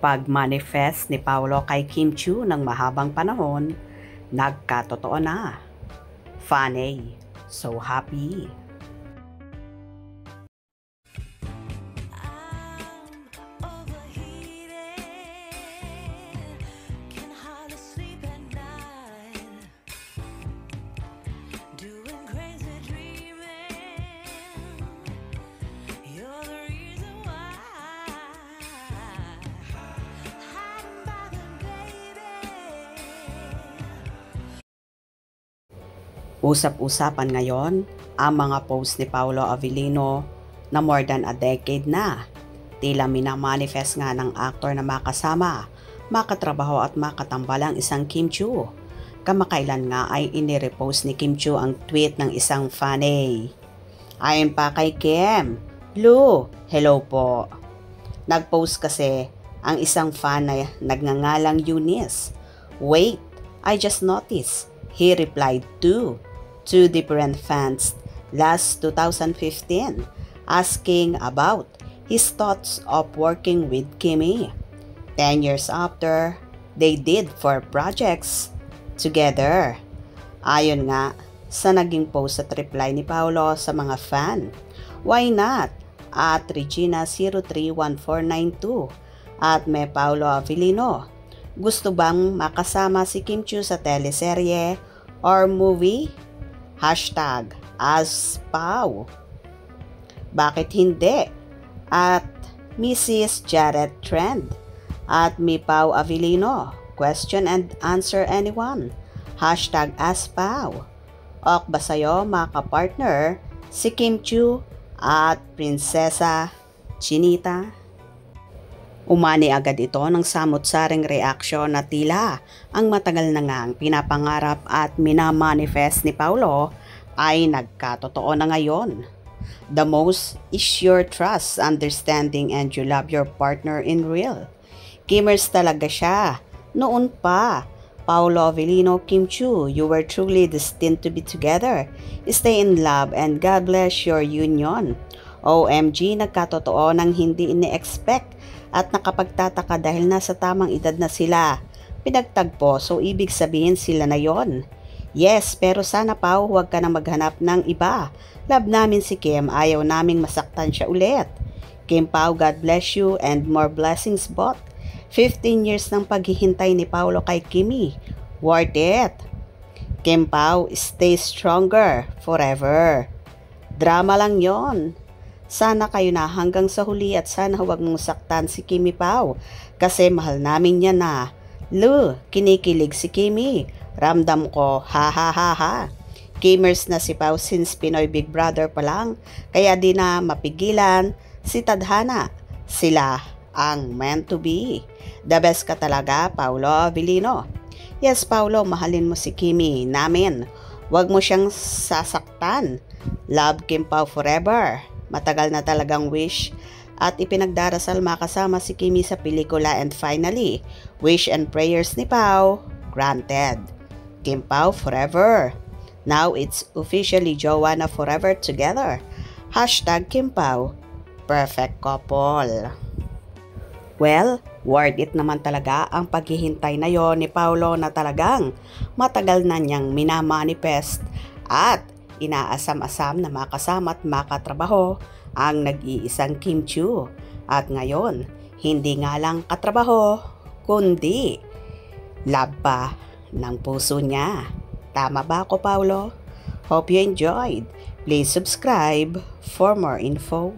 Pag-manifest ni Paolo kay Kim Chiu ng mahabang panahon, nagkatotoo na. Funny, so happy. Usap-usapan ngayon ang mga post ni Paolo Avellino na more than a decade na. Tila minamanifest nga ng aktor na makasama, makatrabaho at makatambal ang isang Kim Chiu. Kamakailan nga ay inirepost ni Kim Chiu ang tweet ng isang fanay. Ayon pa kay Kim, Blue, hello po. Nagpost kasi ang isang fan na nagngangalang Eunice. Wait, I just noticed. He replied to two different fans last 2015 asking about his thoughts of working with Kimi. 10 years after, they did 4 projects together. Ayon nga sa naging post at reply ni Paolo sa mga fan, why not? At Regina031492 at may Paolo Avellino. Gusto bang makasama si Kim Chiu sa teleserye or movie? Hashtag #AsPau. Bakit hindi? At Mrs. Jared Trend at Mi Pau Avellino. Question and answer anyone. Hashtag #AsPau. Ok ba sa'yo mga kapartner si Kim Chiu at Prinsesa Chinita? Umani agad ito ng samot-saring reaksyon na tila ang matagal na ngang pinapangarap at minamanifest ni Paolo ay nagkatotoo na ngayon. The most is your trust, understanding, and you love your partner in real. Kimers talaga siya. Noon pa, Paolo Avellino, Kim Chiu, you were truly destined to be together. Stay in love and God bless your union. OMG, nagkatotoo nang hindi ini-expect at nakapagtataka dahil nasa tamang edad na sila. Pinagtagpo, so ibig sabihin sila na yon. Yes, pero sana Pao, huwag ka na maghanap ng iba. Love namin si Kim, ayaw naming masaktan siya ulit. Kim Pao, God bless you and more blessings both. 15 years ng paghihintay ni Paolo kay Kimi. Worth it. Kim Pao, stay stronger forever. Drama lang yon. Sana kayo na hanggang sa huli at sana huwag mong saktan si Kimi Pao kasi mahal namin yan na. Lu, kinikilig si Kimi. Ramdam ko, ha ha ha ha. Kimers na si Pao since Pinoy Big Brother pa lang kaya di na mapigilan si Tadhana. Sila ang meant to be. The best ka talaga, Paolo Avellino. Yes, Paolo, mahalin mo si Kimi namin. Huwag mo siyang sasaktan. Love Kim Pao forever. Matagal na talagang wish at ipinagdarasal makasama si Kimi sa pelikula and finally, wish and prayers ni Pao granted. Kim Pao forever. Now it's officially jowa na forever together. Hashtag Kim Pao, perfect couple. Well, worth it naman talaga ang paghihintay na yon ni Paolo na talagang matagal na niyang minamanifest at inaasam-asam na makasama at makatrabaho ang nag-iisang Kim Chiu. At ngayon, hindi nga lang katrabaho, kundi love pa ng puso niya. Tama ba ako, Paolo? Hope you enjoyed. Please subscribe for more info.